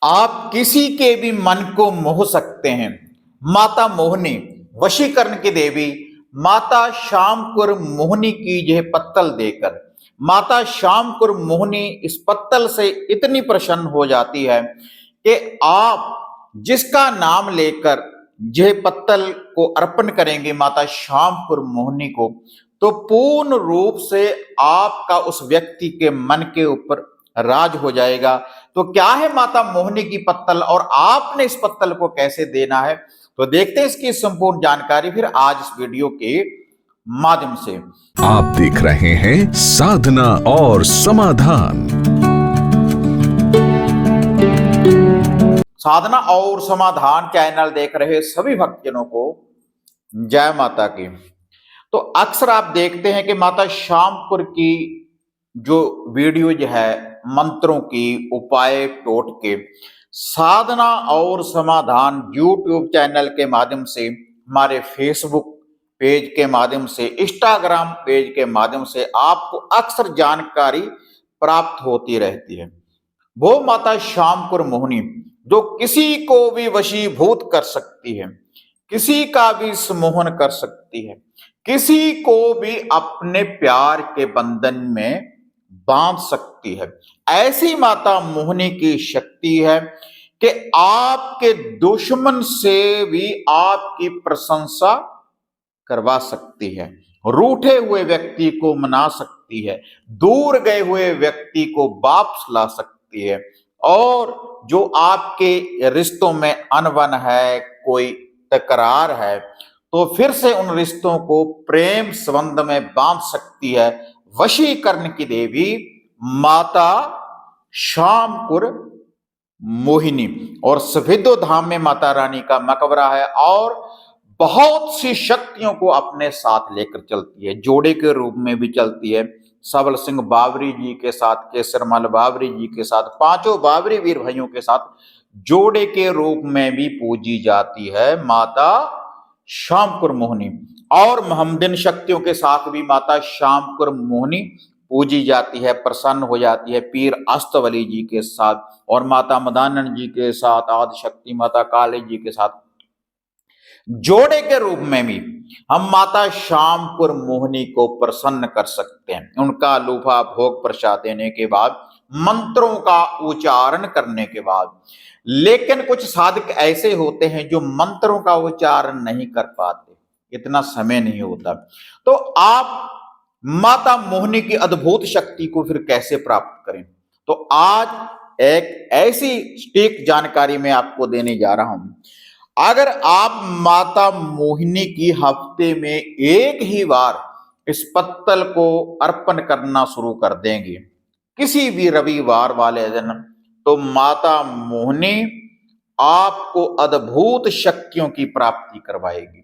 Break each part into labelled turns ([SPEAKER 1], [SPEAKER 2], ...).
[SPEAKER 1] आप किसी के भी मन को मोह सकते हैं। माता मोहिनी, वशीकरण की देवी माता श्यामकुर मोहिनी की यह पत्तल देकर माता श्यामकुर मोहिनी इस पत्तल से इतनी प्रसन्न हो जाती है कि आप जिसका नाम लेकर यह पत्तल को अर्पण करेंगे माता श्यामकुर मोहिनी को, तो पूर्ण रूप से आपका उस व्यक्ति के मन के ऊपर राज हो जाएगा। तो क्या है माता मोहिनी की पत्तल और आपने इस पत्तल को कैसे देना है, तो देखते हैं इसकी संपूर्ण जानकारी फिर आज इस वीडियो के माध्यम से।
[SPEAKER 2] आप देख रहे हैं साधना और समाधान।
[SPEAKER 1] साधना और समाधान चैनल देख रहे सभी भक्तजनों को जय माता की। तो अक्सर आप देखते हैं कि माता श्यामपुर की जो वीडियोज है मंत्रों की, उपाय टोटके, साधना और समाधान यूट्यूब चैनल के माध्यम से, हमारे फेसबुक पेज के माध्यम से, इंस्टाग्राम पेज के माध्यम से आपको अक्सर जानकारी प्राप्त होती रहती है। वो माता श्यामपुर मोहिनी जो किसी को भी वशीभूत कर सकती है, किसी का भी सम्मोहन कर सकती है, किसी को भी अपने प्यार के बंधन में बांध सकती है। ऐसी माता मोहिनी की शक्ति है कि आपके दुश्मन से भी आपकी प्रशंसा करवा सकती है, रूठे हुए व्यक्ति को मना सकती है, दूर गए हुए व्यक्ति को वापस ला सकती है, और जो आपके रिश्तों में अनबन है, कोई तकरार है, तो फिर से उन रिश्तों को प्रेम संबंध में बांध सकती है वशीकरण की देवी माता श्यामकुर मोहिनी। और सफेदो धाम में माता रानी का मकबरा है और बहुत सी शक्तियों को अपने साथ लेकर चलती है, जोड़े के रूप में भी चलती है। सबल सिंह बाबरी जी के साथ, केसरमल बाबरी जी के साथ, पांचों बाबरी वीर भाइयों के साथ जोड़े के रूप में भी पूजी जाती है माता श्यामकुर मोहिनी। और मोहम्मदन शक्तियों के साथ भी माता श्यामकुर मोहिनी पूजी जाती है, प्रसन्न हो जाती है पीर अस्तवली जी के साथ, और माता मदानंद जी के साथ, आदि शक्ति माता काली जी के साथ जोड़े के रूप में भी हम माता श्यामकुर मोहिनी को प्रसन्न कर सकते हैं। उनका लूफा भोग प्रसाद देने के बाद, मंत्रों का उच्चारण करने के बाद। लेकिन कुछ साधक ऐसे होते हैं जो मंत्रों का उच्चारण नहीं कर पाते, इतना समय नहीं होता। तो आप माता मोहिनी की अद्भुत शक्ति को फिर कैसे प्राप्त करें, तो आज एक ऐसी सटीक जानकारी मैं आपको देने जा रहा हूं। अगर आप माता मोहिनी की हफ्ते में एक ही बार इस पत्तल को अर्पण करना शुरू कर देंगे, किसी भी रविवार वाले दिन, तो माता मोहिनी आपको अद्भुत शक्तियों की प्राप्ति करवाएगी,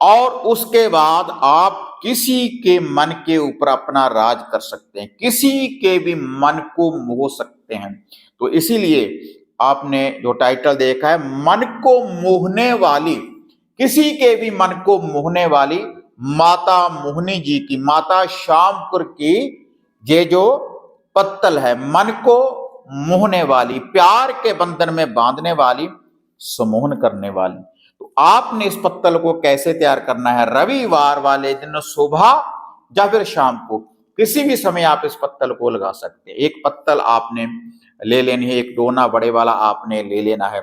[SPEAKER 1] और उसके बाद आप किसी के मन के ऊपर अपना राज कर सकते हैं, किसी के भी मन को मोह सकते हैं। तो इसीलिए आपने जो टाइटल देखा है, मन को मोहने वाली, किसी के भी मन को मोहने वाली माता मोहिनी जी की, माता श्यामपुर की ये जो पत्तल है, मन को मोहने वाली, प्यार के बंधन में बांधने वाली, सम्मोहन करने वाली। तो आपने इस पत्तल को कैसे तैयार करना है, रविवार वाले दिन सुबह या फिर शाम को किसी भी समय आप इस पत्तल को लगा सकते हैं। एक पत्तल आपने ले लेनी है, एक डोना बड़े वाला आपने ले लेना है,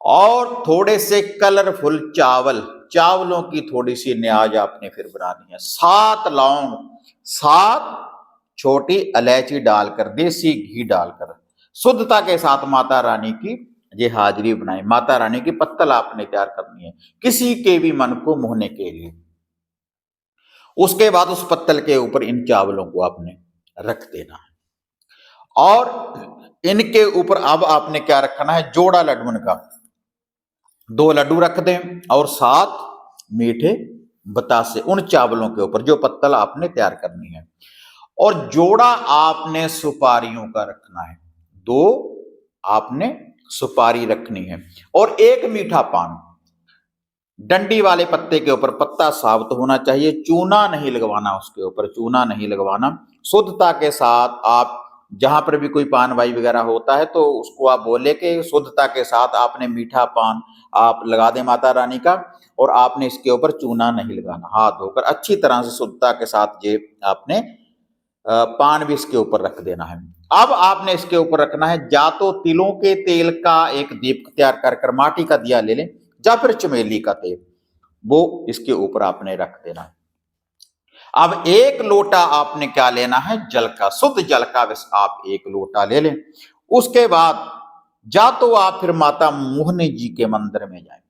[SPEAKER 1] और थोड़े से कलरफुल चावलों की थोड़ी सी न्याज आपने फिर बनानी है, 7 लौंग, 7 छोटी इलायची डालकर, देसी घी डालकर, शुद्धता के साथ माता रानी की ये हाजिरी बनाए। माता रानी की पत्तल आपने तैयार करनी है किसी के भी मन को मोहने के लिए। उसके बाद उस पत्तल के ऊपर इन चावलों को आपने रख देना है, और इनके ऊपर अब आपने क्या रखना है, जोड़ा लड्डू का 2 लड्डू रख दें, और 7 मीठे बतासे उन चावलों के ऊपर जो पत्तल आपने तैयार करनी है। और जोड़ा आपने सुपारियों का रखना है, 2 आपने सुपारी रखनी है, और 1 मीठा पान। डंडी वाले पत्ते के ऊपर पत्ता साबुत होना चाहिए, चूना नहीं लगवाना, उसके ऊपर चूना नहीं लगवाना। शुद्धता के साथ आप जहां पर भी कोई पान वाई वगैरह होता है तो उसको आप बोले कि शुद्धता के साथ आपने मीठा पान आप लगा दें माता रानी का, और आपने इसके ऊपर चूना नहीं लगाना, हाथ धोकर अच्छी तरह से शुद्धता के साथ ये आपने पान भी इसके ऊपर रख देना है। अब आपने इसके ऊपर रखना है या तो तिलों के तेल का एक दीप तैयार कर कर माटी का दिया ले लें, या फिर चमेली का तेल, वो इसके ऊपर आपने रख देना है। अब एक लोटा आपने क्या लेना है, जल का, शुद्ध जल का बस आप एक लोटा ले लें। उसके बाद या तो आप फिर माता मोहनी जी के मंदिर में जाएं,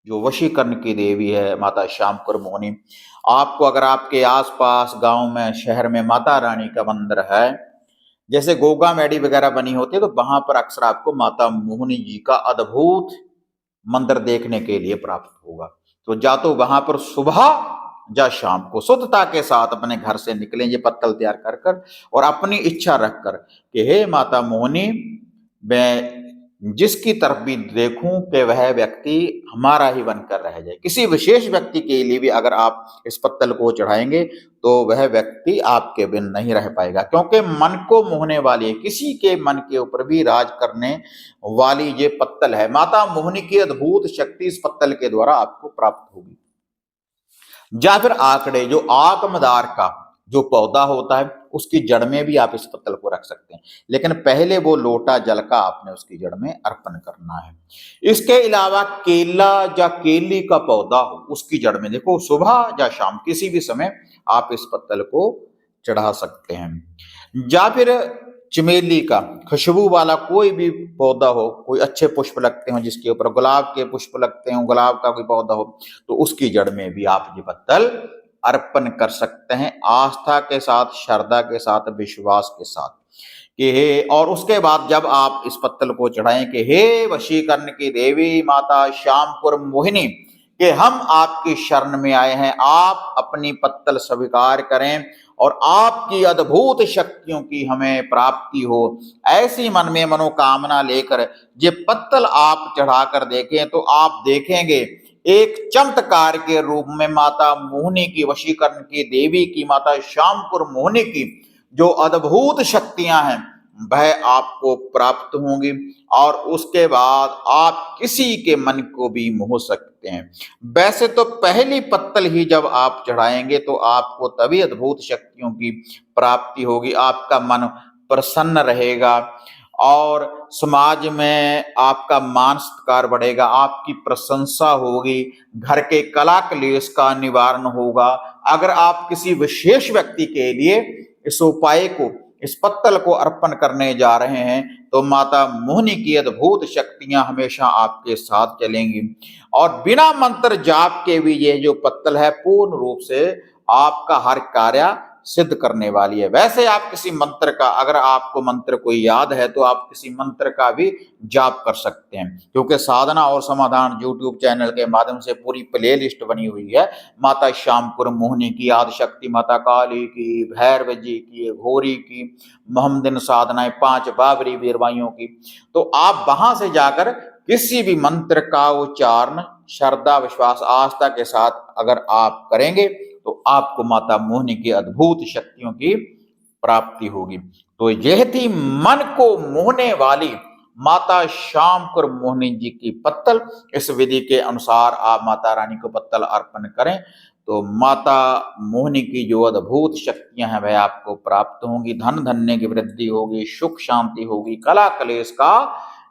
[SPEAKER 1] जो वशीकरण की देवी है माता श्यामपुर मोहनी। आपको अगर आपके आसपास गांव में शहर में माता रानी का मंदिर है, जैसे गोगा मैडी वगैरह बनी होती है, तो वहां पर अक्सर आपको माता मोहनी जी का अद्भुत मंदिर देखने के लिए प्राप्त होगा। तो या तो वहां पर सुबह या शाम को शुद्धता के साथ अपने घर से निकलें ये पत्तल तैयार कर कर, और अपनी इच्छा रखकर कि हे माता मोहनी, मैं जिसकी तरफ भी देखूं कि वह व्यक्ति हमारा ही बनकर रह जाए। किसी विशेष व्यक्ति के लिए भी अगर आप इस पत्तल को चढ़ाएंगे तो वह व्यक्ति आपके बिन नहीं रह पाएगा, क्योंकि मन को मोहने वाली है, किसी के मन के ऊपर भी राज करने वाली ये पत्तल है। माता मोहनी की अद्भुत शक्ति इस पत्तल के द्वारा आपको प्राप्त होगी। या फिर आंकड़े, जो आकमदार का जो पौधा होता है उसकी जड़ में भी आप इस पत्तल को रख सकते हैं, लेकिन पहले वो लोटा जल का आपने उसकी जड़ में अर्पण करना है। इसके अलावा केला या केली का पौधा हो, उसकी जड़ में देखो सुबह या शाम किसी भी समय आप इस पत्तल को चढ़ा सकते हैं। या फिर चमेली का खुशबू वाला कोई भी पौधा हो, कोई अच्छे पुष्प लगते हो जिसके ऊपर गुलाब के पुष्प लगते हो, गुलाब का कोई पौधा हो, तो उसकी जड़ में भी आप ये पत्तल अर्पण कर सकते हैं, आस्था के साथ, श्रद्धा के साथ, विश्वास के साथ कि हे। और उसके बाद जब आप इस पत्तल को चढ़ाएं कि हे वशीकरण की देवी माता श्यामपुर मोहिनी, कि हम आपकी शरण में आए हैं, आप अपनी पत्तल स्वीकार करें और आपकी अद्भुत शक्तियों की हमें प्राप्ति हो, ऐसी मन में मनोकामना लेकर ये पत्तल आप चढ़ाकर देखें तो आप देखेंगे एक चमत्कार के रूप में माता मोहनी की, वशीकरण की देवी की, माता श्यामपुर मोहनी की जो अद्भुत शक्तियां हैं वह आपको प्राप्त होंगी, और उसके बाद आप किसी के मन को भी मोह सकते हैं। वैसे तो पहली पत्तल ही जब आप चढ़ाएंगे तो आपको तभी अद्भुत शक्तियों की प्राप्ति होगी, आपका मन प्रसन्न रहेगा और समाज में आपका मान सत्कार बढ़ेगा, आपकी प्रशंसा होगी, घर के कला क्लेश का निवारण होगा। अगर आप किसी विशेष व्यक्ति के लिए इस उपाय को, इस पत्तल को अर्पण करने जा रहे हैं तो माता मोहनी की अद्भुत शक्तियां हमेशा आपके साथ चलेंगी, और बिना मंत्र जाप के भी ये जो पत्तल है पूर्ण रूप से आपका हर कार्य सिद्ध करने वाली है। वैसे आप किसी मंत्र का, अगर आपको मंत्र कोई याद है तो आप किसी मंत्र का भी जाप कर सकते हैं, क्योंकि साधना और समाधान यूट्यूब चैनल के माध्यम से पूरी प्ले लिस्ट बनी हुई है माता श्यामपुर मोहनी की, आदिशक्ति माता काली की, भैरव जी की, घोरी की, मोहम्मदन साधनाएं, 5 बाबरी वीरवाइयों की। तो आप वहां से जाकर किसी भी मंत्र का उच्चारण श्रद्धा, विश्वास, आस्था के साथ अगर आप करेंगे तो आपको माता मोहनी की अद्भुत शक्तियों की प्राप्ति होगी। तो यह थी मन को मोहने वाली माता श्यामपुर मोहनी जी की पत्तल। इस विधि के अनुसार आप माता रानी को पत्तल अर्पण करें तो माता मोहनी की जो अद्भुत शक्तियां हैं वह आपको प्राप्त होंगी, धन धन्य की वृद्धि होगी, सुख शांति होगी, कला कलेश का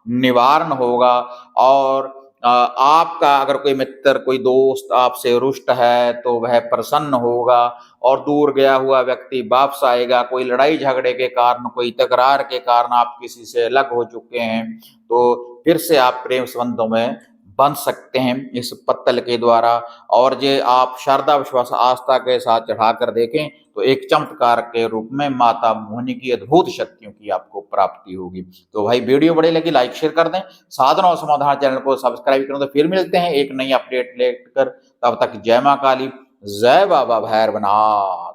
[SPEAKER 1] निवारण होगा, और आपका अगर कोई मित्र, कोई दोस्त आपसे रुष्ट है तो वह प्रसन्न होगा, और दूर गया हुआ व्यक्ति वापस आएगा। कोई लड़ाई झगड़े के कारण, कोई तकरार के कारण आप किसी से अलग हो चुके हैं तो फिर से आप प्रेम संबंधों में बन सकते हैं इस पत्तल के द्वारा। और ये आप श्रद्धा, विश्वास, आस्था के साथ चढ़ाकर देखें तो एक चमत्कार के रूप में माता मोहनी की अद्भुत शक्तियों की आपको प्राप्ति होगी। तो भाई वीडियो बढ़िया लगी लाइक शेयर कर दें, साधना और समाधान चैनल को सब्सक्राइब करें। तो फिर मिलते हैं एक नई अपडेट लेकर, तब तक जय मां काली, जय बाबा भैरवनाथ।